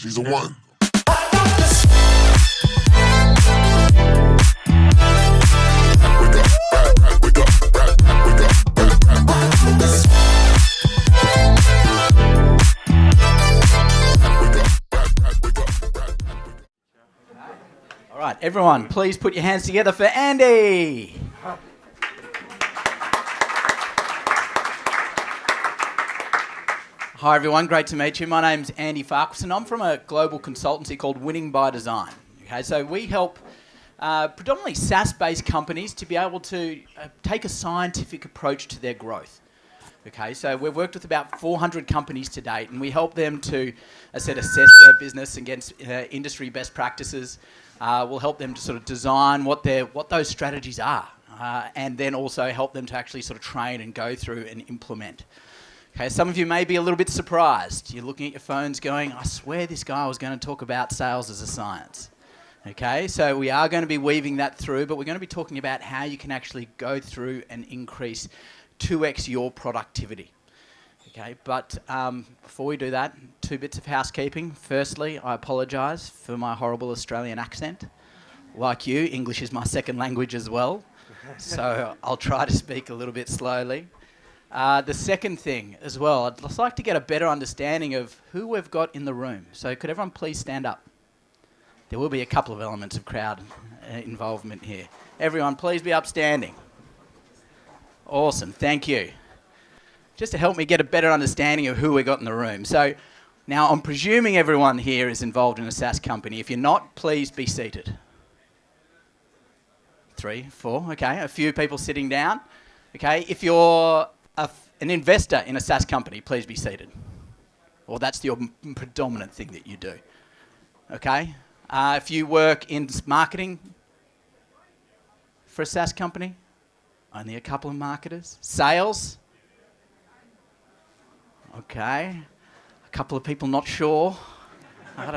She's a one. All right, everyone, please put your hands together for Andy. Hi everyone, great to meet you. My name's Andy Farquharson. I'm from a global consultancy called Winning by Design. Okay, so we help predominantly SaaS-based companies to be able to take a scientific approach to their growth. Okay, so we've worked with about 400 companies to date, and we help them to, as I said, assess their business against industry best practices. We'll help them to sort of design what those strategies are, and then also help them to actually sort of train and go through and implement. Okay, some of you may be a little bit surprised. You're looking at your phones going, I swear this guy was going to talk about sales as a science. Okay, so we are going to be weaving that through, but we're going to be talking about how you can actually go through and increase 2x your productivity. Okay, but before we do that, 2 bits of housekeeping. Firstly, I apologise for my horrible Australian accent. Like you, English is my second language as well, so I'll try to speak a little bit slowly. The second thing as well, I'd just like to get a better understanding of who we've got in the room. So could everyone please stand up? There will be a couple of elements of crowd involvement here. Everyone, please be upstanding. Awesome, thank you. Just to help me get a better understanding of who we got in the room. So now I'm presuming everyone here is involved in a SaaS company. If you're not, please be seated. 3, 4, okay, a few people sitting down. Okay, if you're an investor in a SaaS company, please be seated. Or that's your predominant thing that you do. Okay, if you work in marketing for a SaaS company, only a couple of marketers. Sales, okay, a couple of people not sure. I don't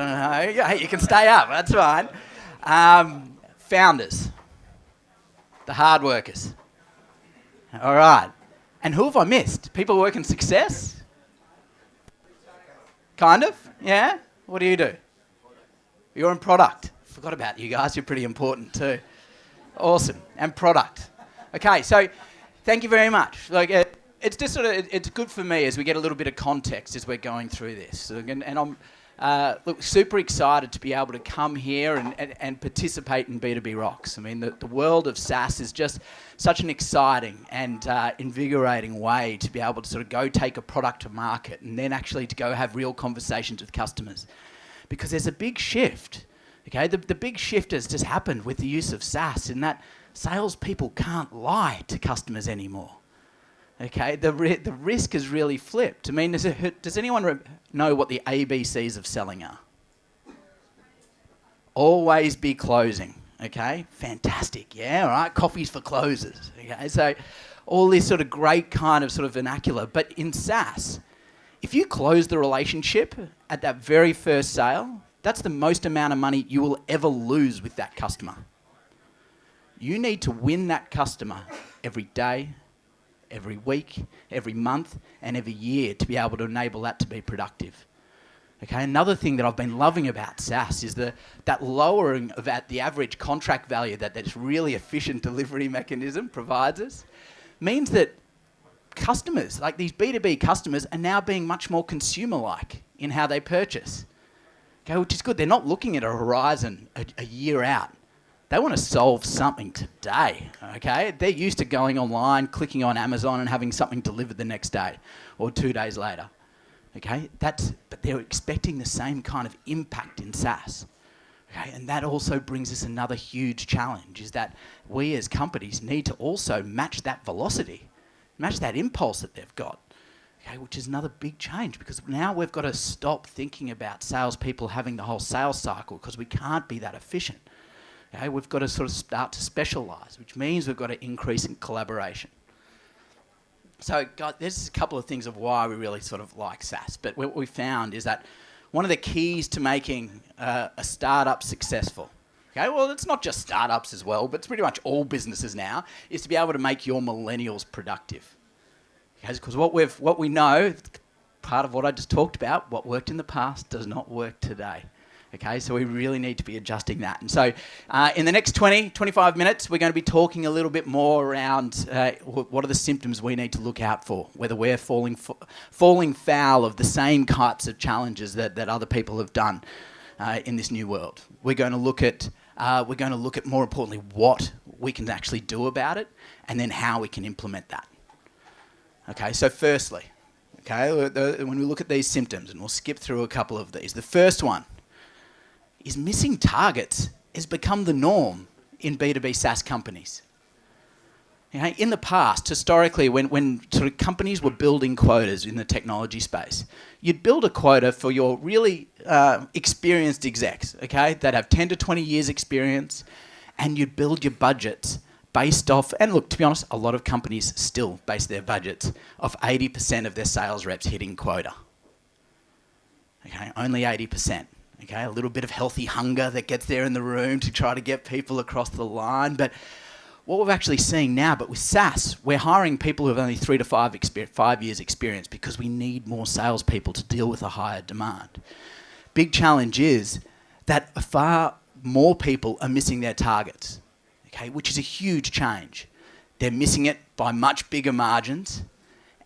know, hey, you can stay up, that's fine. Founders, the hard workers. All right. And who have I missed? People who work in success? Kind of, yeah? What do you do? You're in product. Forgot about you guys, you're pretty important too. Awesome, and product. Okay, so thank you very much. Like, it's just sort of, it's good for me as we get a little bit of context as we're going through this. And I'm super excited to be able to come here and participate in B2B Rocks. I mean, the world of SaaS is just such an exciting and invigorating way to be able to sort of go take a product to market and then actually to go have real conversations with customers. Because there's a big shift, okay? The big shift has just happened with the use of SaaS in that salespeople can't lie to customers anymore. Okay, the risk has really flipped. I mean, does anyone know what the ABCs of selling are? Always be closing, okay? Fantastic, yeah, all right, coffees for closers, okay? So all this sort of great kind of sort of vernacular. But in SaaS, if you close the relationship at that very first sale, that's the most amount of money you will ever lose with that customer. You need to win that customer every day, every week, every month, and every year to be able to enable that to be productive. Okay, another thing that I've been loving about SaaS is that lowering of the average contract value that this really efficient delivery mechanism provides us means that customers, like these B2B customers, are now being much more consumer-like in how they purchase. Okay, which is good. They're not looking at a horizon a year out. They want to solve something today, okay? They're used to going online, clicking on Amazon and having something delivered the next day or 2 days later, okay? But they're expecting the same kind of impact in SaaS, okay? And that also brings us another huge challenge, is that we as companies need to also match that velocity, match that impulse that they've got, okay? Which is another big change, because now we've got to stop thinking about salespeople having the whole sales cycle, because we can't be that efficient. Okay, we've got to sort of start to specialise, which means we've got to increase in collaboration. So, guys, there's a couple of things of why we really sort of like SaaS. But what we found is that one of the keys to making a startup successful, okay, well, it's not just startups as well, but it's pretty much all businesses now, is to be able to make your millennials productive. Okay, because what we know, part of what I just talked about. What worked in the past does not work today. Okay, so we really need to be adjusting that. And so in the next 25 minutes, we're going to be talking a little bit more around what are the symptoms we need to look out for, whether we're falling foul of the same types of challenges that other people have done in this new world. We're going to look at more importantly what we can actually do about it, and then how we can implement that. Okay, so firstly, when we look at these symptoms, and we'll skip through a couple of these. The first one is missing targets has become the norm in B2B SaaS companies. Okay? In the past, historically, when sort of companies were building quotas in the technology space, you'd build a quota for your really experienced execs, okay, that have 10 to 20 years experience, and you'd build your budgets based off, and look, to be honest, a lot of companies still base their budgets off 80% of their sales reps hitting quota. Okay, only 80%. Okay, a little bit of healthy hunger that gets there in the room to try to get people across the line. But what we're actually seeing now, but with SaaS, we're hiring people who have only 3 to 5 years experience because we need more salespeople to deal with a higher demand. Big challenge is that far more people are missing their targets, okay, which is a huge change. They're missing it by much bigger margins,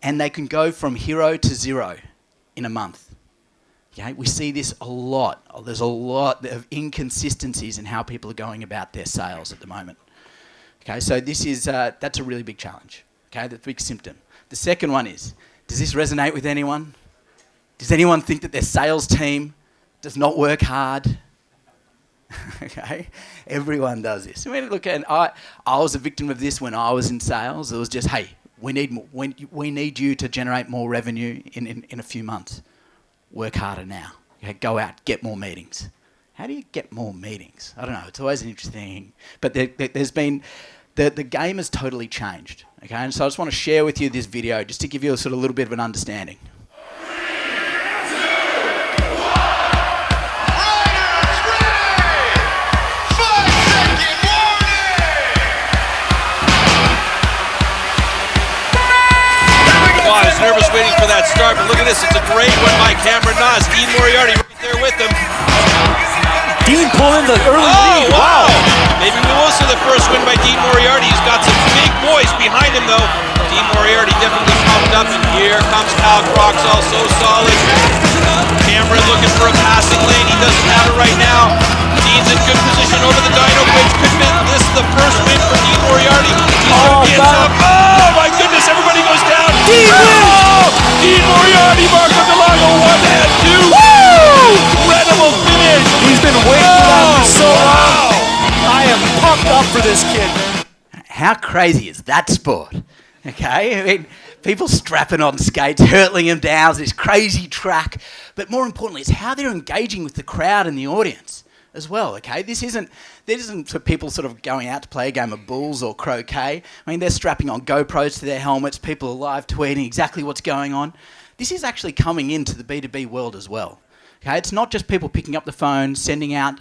and they can go from hero to zero in a month. Okay, we see this a lot. There's a lot of inconsistencies in how people are going about their sales at the moment. Okay, so that's a really big challenge. Okay, that's a big symptom. The second one is, does this resonate with anyone? Does anyone think that their sales team does not work hard? Okay, everyone does this. I mean, look, and I was a victim of this when I was in sales. It was just, hey, we need you to generate more revenue in a few months. Work harder now. Okay, go out, get more meetings. How do you get more meetings? I don't know. It's always an interesting thing. But there's been... The game has totally changed. Okay, and so I just want to share with you this video just to give you a sort of little bit of an understanding. I was nervous waiting for that start, but look at this. It's a great one by Cameron Nas. Dean Moriarty right there with him. Dean pulling the early lead. Wow. Maybe we will see the first win by Dean Moriarty. He's got some big boys behind him, though. Dean Moriarty definitely pumped up, and here comes Al Crocs, also solid. Cameron looking for a passing lane. He doesn't have it right now. Dean's in good position over the dyno, which could be this the first win for Dean Moriarty. He's going to be in top. Oh, my goodness, everybody goes down. Dean wins! Dean Moriarty, Marco Delago, one and two. Woo! Incredible finish. He's been waiting for that for so long. I am pumped up for this kid. How crazy is that sport? Okay, I mean, people strapping on skates, hurtling them down, this crazy track. But more importantly, it's how they're engaging with the crowd and the audience as well, okay? This isn't for people sort of going out to play a game of bulls or croquet. I mean, they're strapping on GoPros to their helmets. People are live tweeting exactly what's going on. This is actually coming into the B2B world as well. Okay, it's not just people picking up the phone, sending out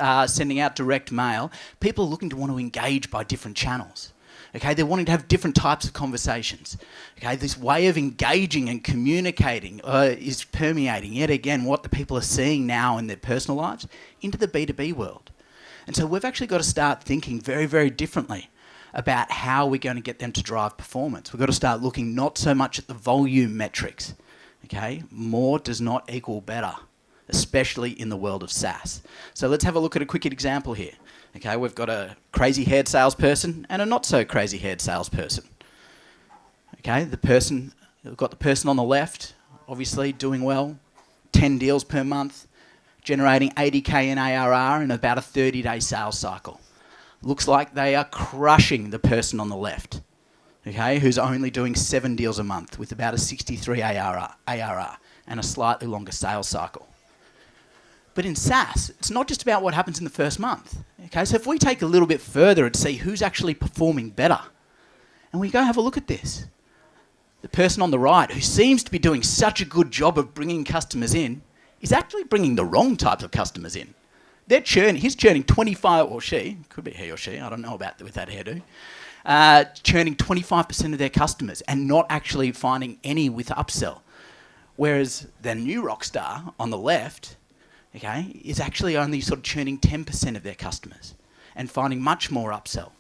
direct mail. People are looking to want to engage by different channels. Okay, they're wanting to have different types of conversations. Okay, this way of engaging and communicating is permeating yet again what the people are seeing now in their personal lives into the B2B world. And so we've actually got to start thinking very, very differently about how we're going to get them to drive performance. We've got to start looking not so much at the volume metrics. Okay, more does not equal better, especially in the world of SaaS. So let's have a look at a quick example here. Okay, we've got a crazy-haired salesperson and a not-so-crazy-haired salesperson. Okay, we've got the person on the left, obviously doing well, 10 deals per month, generating 80K in ARR in about a 30-day sales cycle. Looks like they are crushing the person on the left, okay, who's only doing 7 deals a month with about a 63 ARR and a slightly longer sales cycle. But in SaaS, it's not just about what happens in the first month. Okay, so if we take a little bit further and see who's actually performing better, and we go have a look at this, the person on the right, who seems to be doing such a good job of bringing customers in, is actually bringing the wrong types of customers in. He's churning 25, or she, could be he or she, I don't know about with that hairdo, churning 25% of their customers and not actually finding any with upsell. Whereas the new rock star on the left, okay, is actually only sort of churning 10% of their customers and finding much more upsell.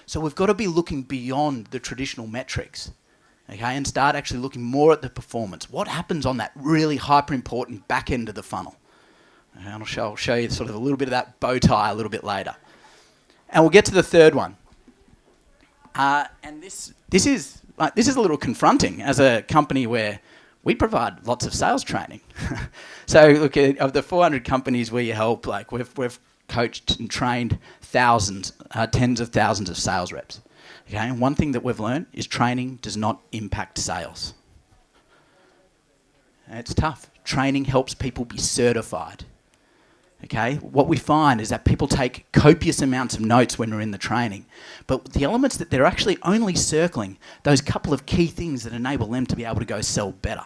So we've got to be looking beyond the traditional metrics, okay, and start actually looking more at the performance. What happens on that really hyper important back end of the funnel? Okay, and I'll show you sort of a little bit of that bow tie a little bit later. And we'll get to the third one. And this is a little confronting as a company where we provide lots of sales training. So look, of the 400 companies we help, like we've coached and trained thousands, tens of thousands of sales reps. Okay, and one thing that we've learned is training does not impact sales. And it's tough. Training helps people be certified. Okay, what we find is that people take copious amounts of notes when we're in the training, but the elements that they're actually only circling, those couple of key things that enable them to be able to go sell better.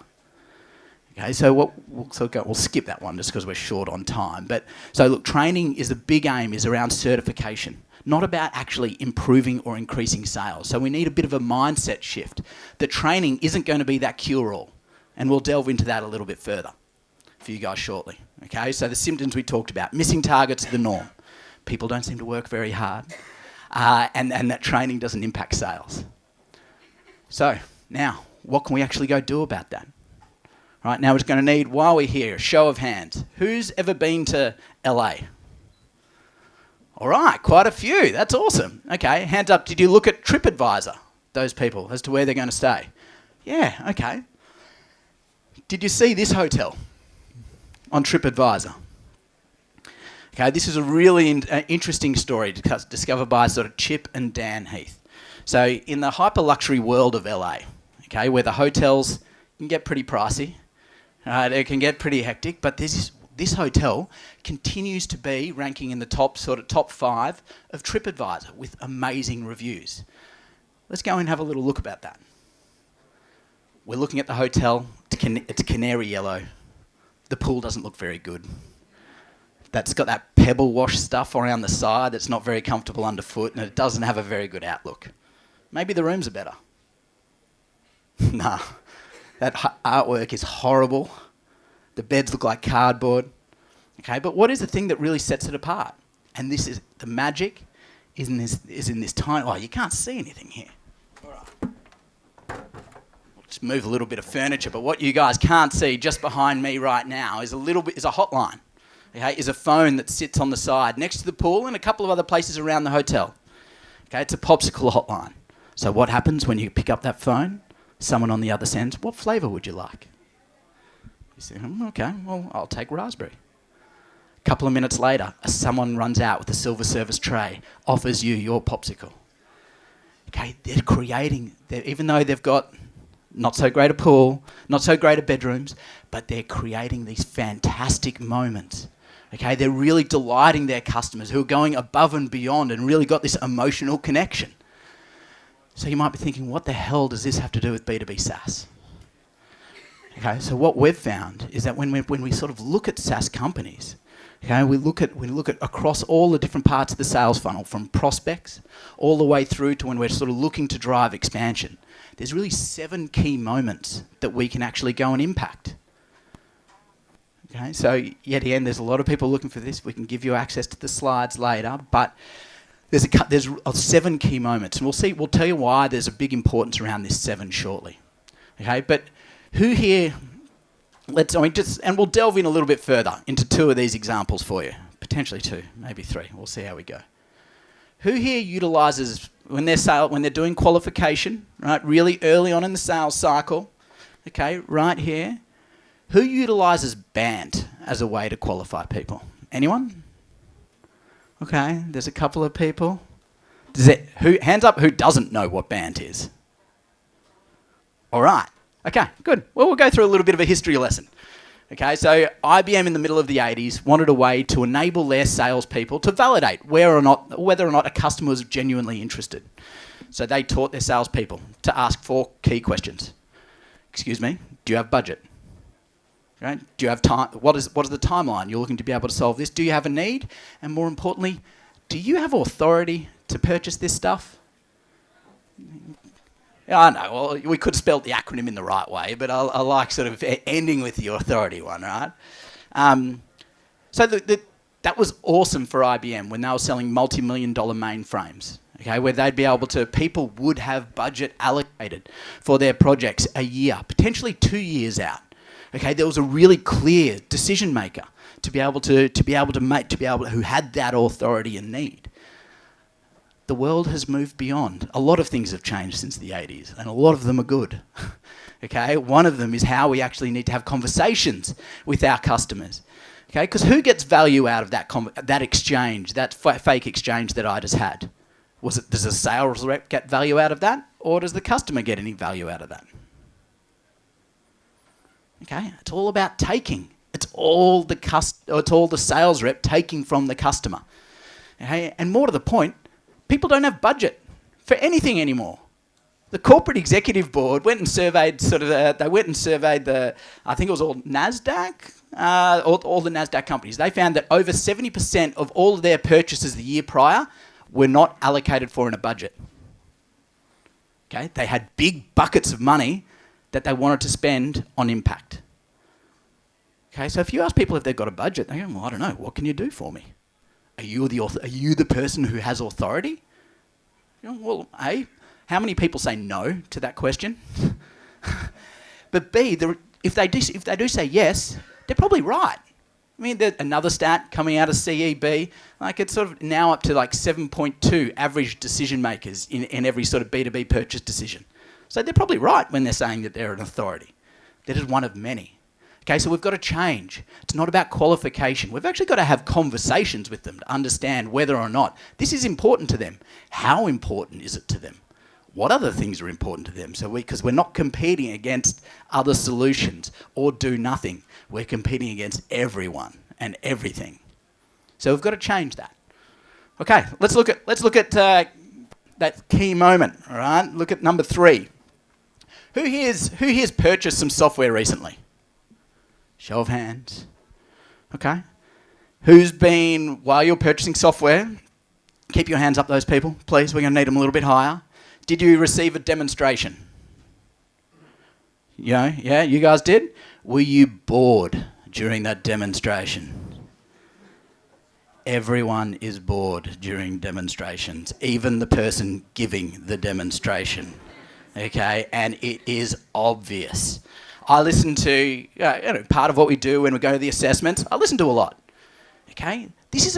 Okay, so we'll skip that one just because we're short on time. But so look, training is the big aim is around certification, not about actually improving or increasing sales. So we need a bit of a mindset shift. The training isn't going to be that cure-all, and we'll delve into that a little bit further for you guys shortly. Okay, so the symptoms we talked about, missing targets are the norm. People don't seem to work very hard, and that training doesn't impact sales. So now, what can we actually go do about that? Right, now we're going to need, while we're here, a show of hands. Who's ever been to LA? All right, quite a few. That's awesome. Okay, hands up. Did you look at TripAdvisor, those people, as to where they're going to stay? Yeah, okay. Did you see this hotel on TripAdvisor? Okay, this is a really interesting story discovered by sort of Chip and Dan Heath. So in the hyper luxury world of LA, okay, where the hotels can get pretty pricey, it can get pretty hectic, but this hotel continues to be ranking in the top 5 of TripAdvisor with amazing reviews. Let's go and have a little look about that. We're looking at the hotel. It's canary yellow. The pool doesn't look very good. That's got that pebble wash stuff around the side that's not very comfortable underfoot, and it doesn't have a very good outlook. Maybe the rooms are better. Nah, that artwork is horrible. The beds look like cardboard. Okay, but what is the thing that really sets it apart? And this is the magic is in this tiny. Oh, you can't see anything here. All right. Just move a little bit of furniture, but what you guys can't see just behind me right now is a hotline. Okay, is a phone that sits on the side next to the pool and a couple of other places around the hotel. Okay, it's a popsicle hotline. So what happens when you pick up that phone? Someone on the other end, what flavour would you like? You say, okay, well, I'll take raspberry. A couple of minutes later, someone runs out with a silver service tray, offers you your popsicle. Okay, they're creating, even though they've got not so great a pool, not so great a bedrooms, but they're creating these fantastic moments. Okay, they're really delighting their customers who are going above and beyond and really got this emotional connection. So you might be thinking, what the hell does this have to do with B2B SaaS? Okay, so what we've found is that when we sort of look at SaaS companies, okay, we look at across all the different parts of the sales funnel, from prospects all the way through to when we're sort of looking to drive expansion. There's really 7 key moments that we can actually go and impact. Okay, so yet again, there's a lot of people looking for this. We can give you access to the slides later, but there's 7 key moments, and we'll tell you why there's a big importance around this 7 shortly. Okay, but who here? And we'll delve in a little bit further into 2 of these examples for you, potentially 2, maybe 3. We'll see how we go. Who here utilises when they're doing qualification, right? Really early on in the sales cycle, okay, right here. Who utilises BANT as a way to qualify people? Anyone? Okay, there's a couple of people. Hands up who doesn't know what BANT is? All right. Okay, good. Well, we'll go through a little bit of a history lesson. Okay, so IBM in the middle of the 80s wanted a way to enable their salespeople to validate whether or not a customer was genuinely interested. So they taught their salespeople to ask 4 key questions. Excuse me, do you have budget? Right? Do you have time? What is the timeline? You're looking to be able to solve this. Do you have a need? And more importantly, do you have authority to purchase this stuff? Yeah, I know. Well, we could have spelled the acronym in the right way, but I like sort of ending with the authority one, right? So that was awesome for IBM when they were selling multi-million-dollar mainframes. Okay, where they'd be able to, people would have budget allocated for their projects a year, potentially 2 years out. Okay, there was a really clear decision maker who had that authority and need. The world has moved beyond. A lot of things have changed since the 80s, and a lot of them are good. Okay, one of them is how we actually need to have conversations with our customers. Okay, because who gets value out of that exchange, that fake exchange that I just had? Does a sales rep get value out of that, or does the customer get any value out of that? Okay, it's all about taking. It's all the sales rep taking from the customer. Okay, and more to the point, people don't have budget for anything anymore. The corporate executive board went and surveyed I think it was all NASDAQ, all the NASDAQ companies. They found that over 70% of all of their purchases the year prior were not allocated for in a budget. Okay, they had big buckets of money that they wanted to spend on impact. Okay, so if you ask people if they've got a budget, they go, well, I don't know, what can you do for me? Are you the person who has authority? You know, well, A, how many people say no to that question? But B, if they do say yes, they're probably right. I mean, there's another stat coming out of CEB, like it's sort of now up to like 7.2 average decision makers in every sort of B2B purchase decision. So they're probably right when they're saying that they're an authority. They're just one of many. Okay, so we've got to change. It's not about qualification. We've actually got to have conversations with them to understand whether or not this is important to them. How important is it to them? What other things are important to them? Because we're not competing against other solutions or do nothing. We're competing against everyone and everything. So we've got to change that. Okay, let's look at that key moment. All right, look at number 3. Who here's purchased some software recently? Show of hands. Okay. Who's been, while you're purchasing software, keep your hands up, those people, please. We're going to need them a little bit higher. Did you receive a demonstration? Yeah, you guys did? Were you bored during that demonstration? Everyone is bored during demonstrations, even the person giving the demonstration. Okay, and it is obvious. I listen to, part of what we do when we go to the assessments, I listen to a lot. Okay? This is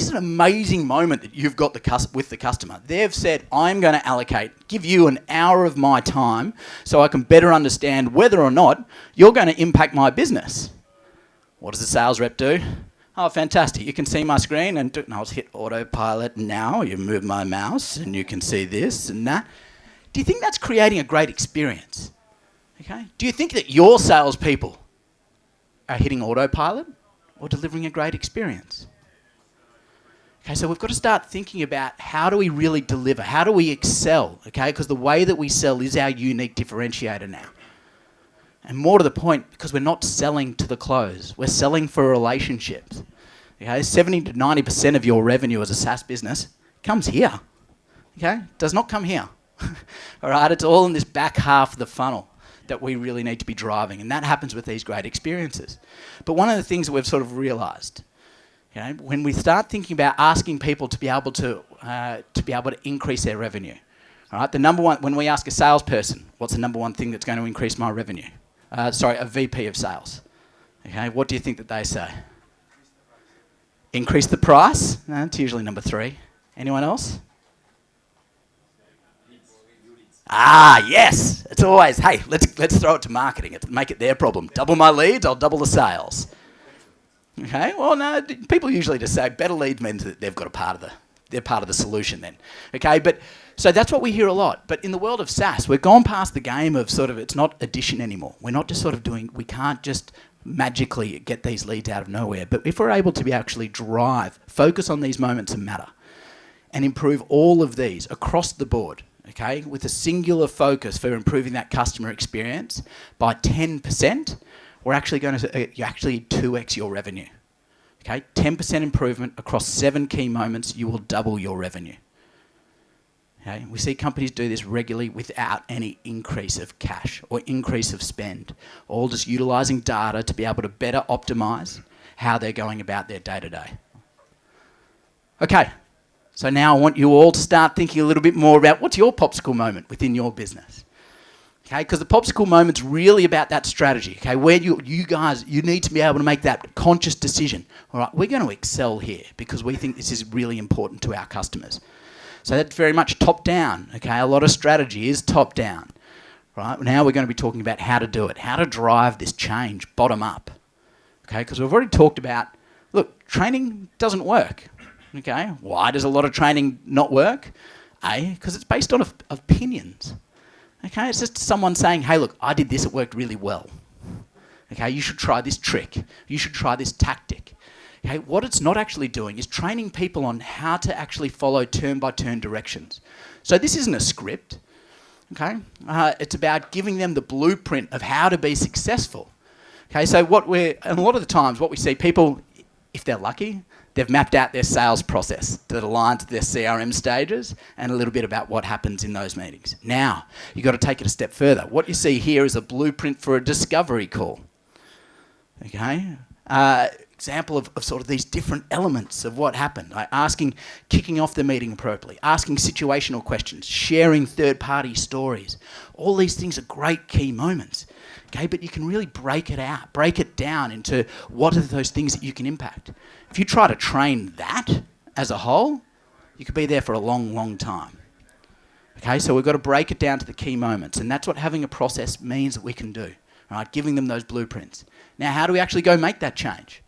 an amazing moment that you've got with the customer. They've said, I'm going to give you an hour of my time so I can better understand whether or not you're going to impact my business. What does the sales rep do? Oh, fantastic. You can see my screen and I'll hit autopilot now. You move my mouse and you can see this and that. Do you think that's creating a great experience? Okay. Do you think that your salespeople are hitting autopilot or delivering a great experience? Okay, so we've got to start thinking about how do we really deliver? How do we excel? Okay, because the way that we sell is our unique differentiator now. And more to the point, because we're not selling to the close, we're selling for relationships. Okay, 70 to 90% of your revenue as a SaaS business comes here. Okay, does not come here. All right, it's all in this back half of the funnel that we really need to be driving, and that happens with these great experiences. But one of the things that we've sort of realised, when we start thinking about asking people to be able to increase their revenue, all right, the number one, when we ask a salesperson, what's the number one thing that's going to increase my revenue? A VP of sales. Okay, what do you think that they say? Increase the price? No, it's usually number 3. Anyone else? Ah, yes. It's always, hey, let's throw it to marketing. Make it their problem. Double my leads, I'll double the sales. Okay. Well, no, people usually just say better leads means that they're part of the solution then. Okay. But so that's what we hear a lot. But in the world of SaaS, we've gone past the game of sort of it's not addition anymore. We're not just sort of we can't just magically get these leads out of nowhere. But if we're able to be actually focus on these moments that matter, and improve all of these across the board. Okay, with a singular focus for improving that customer experience by 10%, we're actually going to 2x your revenue. Okay, 10% improvement across 7 key moments, you will double your revenue. Okay? We see companies do this regularly without any increase of cash or increase of spend, all just utilising data to be able to better optimise how they're going about their day-to-day. Okay, so now I want you all to start thinking a little bit more about what's your popsicle moment within your business. Okay, because the popsicle moment's really about that strategy, okay, where you need to be able to make that conscious decision. All right, we're going to excel here because we think this is really important to our customers. So that's very much top-down, okay? A lot of strategy is top-down, right? Now we're going to be talking about how to do it, how to drive this change bottom-up, okay? Because we've already talked about, look, training doesn't work, okay? Why does a lot of training not work? Because it's based on opinions, okay? It's just someone saying, hey, look, I did this, it worked really well, okay? You should try this trick. You should try this tactic. Okay, what it's not actually doing is training people on how to actually follow turn-by-turn directions. So this isn't a script, okay? It's about giving them the blueprint of how to be successful. Okay, so and a lot of the times what we see people, if they're lucky, they've mapped out their sales process that aligns to their CRM stages and a little bit about what happens in those meetings. Now, you've got to take it a step further. What you see here is a blueprint for a discovery call, okay? Example of sort of these different elements of what happened, like kicking off the meeting appropriately, asking situational questions, sharing third-party stories. All these things are great key moments, okay? But you can really break it down into what are those things that you can impact. If you try to train that as a whole, you could be there for a long, long time. Okay, so we've got to break it down to the key moments, and that's what having a process means that we can do, right? Giving them those blueprints. Now, how do we actually go make that change?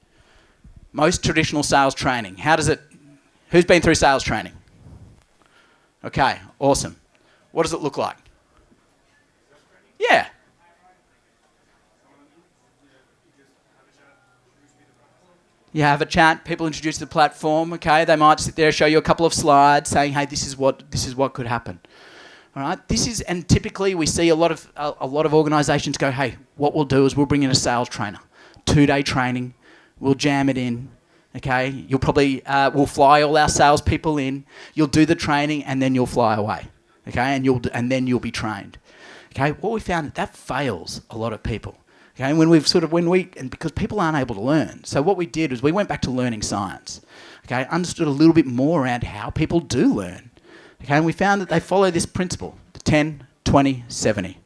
Most traditional sales training, who's been through sales training? Okay, awesome. What does it look like? Yeah. You have a chat, people introduce the platform, okay, they might sit there, show you a couple of slides saying, hey, this is what could happen. All right, and typically we see a lot of organisations go, hey, what we'll do is we'll bring in a sales trainer, 2-day training, we'll jam it in, okay? You'll probably, we'll fly all our salespeople in, you'll do the training, and then you'll fly away, okay? And then you'll be trained, okay? What we found that fails a lot of people, okay? And because people aren't able to learn. So what we did was we went back to learning science, okay? Understood a little bit more around how people do learn, okay? And we found that they follow this principle, the 10, 20, 70.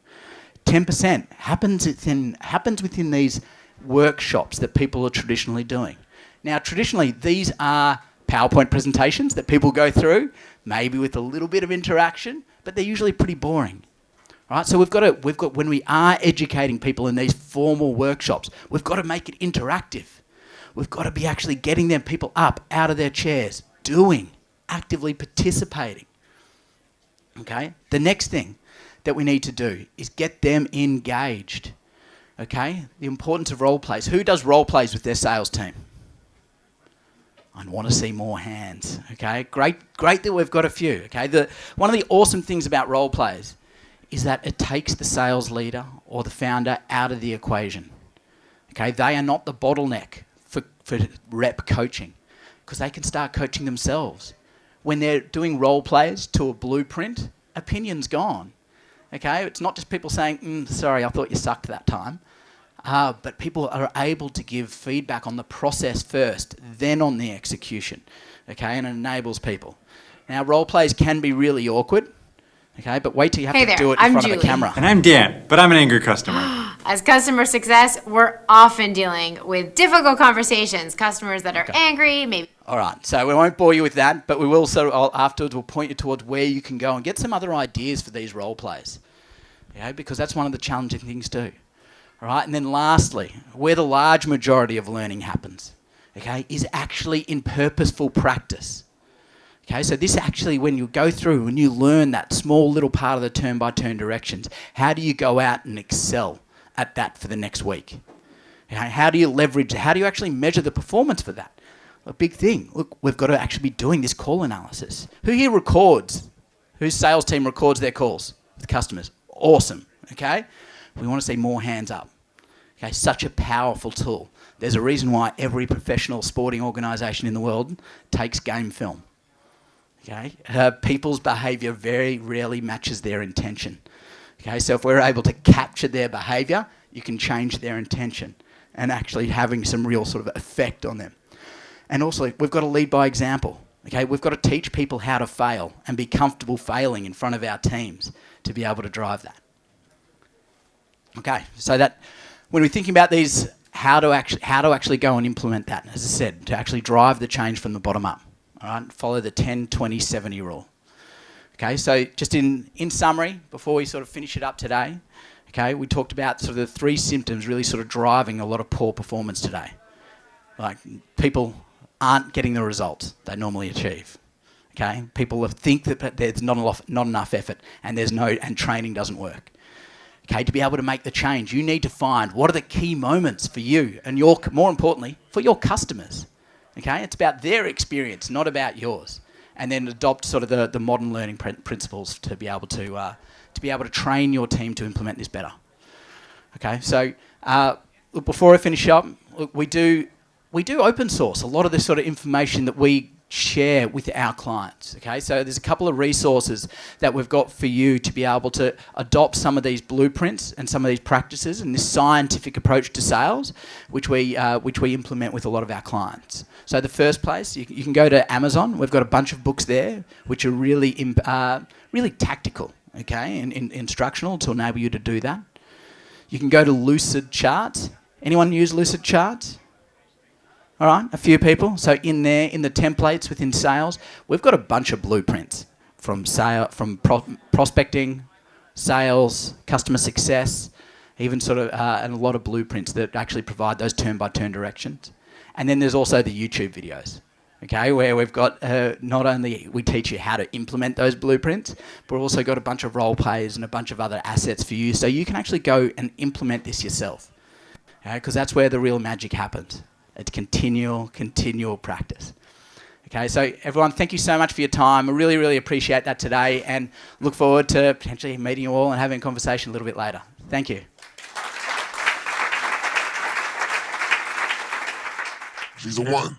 10% happens within these workshops that people are traditionally doing. Now, traditionally, these are PowerPoint presentations that people go through, maybe with a little bit of interaction, but they're usually pretty boring. Right? So we've got when we are educating people in these formal workshops, we've got to make it interactive. We've got to be actually getting them people up out of their chairs, actively participating. Okay? The next thing that we need to do is get them engaged. Okay, the importance of role plays. Who does role plays with their sales team? I want to see more hands. Okay, great that we've got a few. Okay, one of the awesome things about role plays is that it takes the sales leader or the founder out of the equation. Okay, they are not the bottleneck for rep coaching because they can start coaching themselves. When they're doing role plays to a blueprint, opinion's gone. Okay, it's not just people saying, sorry, I thought you sucked that time. But people are able to give feedback on the process first, then on the execution, okay, and it enables people. Now, role plays can be really awkward, okay, but wait till you have to do it in front of a camera. And I'm Dan, but I'm an angry customer. As customer success, we're often dealing with difficult conversations, customers that are angry, maybe. All right, so we won't bore you with that, but we will afterwards we'll point you towards where you can go and get some other ideas for these role plays, okay, because that's one of the challenging things too. All right, and then lastly, where the large majority of learning happens, okay, is actually in purposeful practice. Okay, so this actually, when you go through and you learn that small little part of the turn-by-turn directions, how do you go out and excel at that for the next week? Okay, how do you actually measure the performance for that? A big thing. Look, we've got to actually be doing this call analysis. Who here records? Whose sales team records their calls with customers? Awesome, okay? We want to see more hands up. Okay, such a powerful tool. There's a reason why every professional sporting organisation in the world takes game film. Okay, people's behaviour very rarely matches their intention. Okay, so if we're able to capture their behaviour, you can change their intention and actually having some real sort of effect on them. And also, we've got to lead by example. Okay, we've got to teach people how to fail and be comfortable failing in front of our teams to be able to drive that. Okay, so that when we're thinking about these, how to actually go and implement that, as I said, to actually drive the change from the bottom up. All right, follow the 10-20-70 rule. Okay, so just in summary, before we sort of finish it up today, okay, we talked about sort of the 3 symptoms really sort of driving a lot of poor performance today. Like, people aren't getting the results they normally achieve. Okay, people think that there's not enough effort and training doesn't work. Okay, to be able to make the change, you need to find what are the key moments for you and more importantly, for your customers. Okay, it's about their experience, not about yours. And then adopt sort of the modern learning principles to be able to train your team to implement this better. Okay, so look, before I finish up, look, we do open source a lot of this sort of information that we share with our clients. Okay, so there's a couple of resources that we've got for you to be able to adopt some of these blueprints and some of these practices and this scientific approach to sales, which we implement with a lot of our clients. So the first place, you can go to Amazon. We've got a bunch of books there which are really tactical, okay, and instructional to enable you to do that. You can go to Lucid Charts. Anyone use Lucid Charts? All right, a few people. So in there, in the templates within sales, we've got a bunch of blueprints from prospecting, sales, customer success, even sort of, and a lot of blueprints that actually provide those turn-by-turn directions. And then there's also the YouTube videos, okay, where we've got not only we teach you how to implement those blueprints, but we've also got a bunch of role plays and a bunch of other assets for you, so you can actually go and implement this yourself, okay, because that's where the real magic happens. It's continual practice. Okay, so everyone, thank you so much for your time. I really, really appreciate that today and look forward to potentially meeting you all and having a conversation a little bit later. Thank you. She's a 1.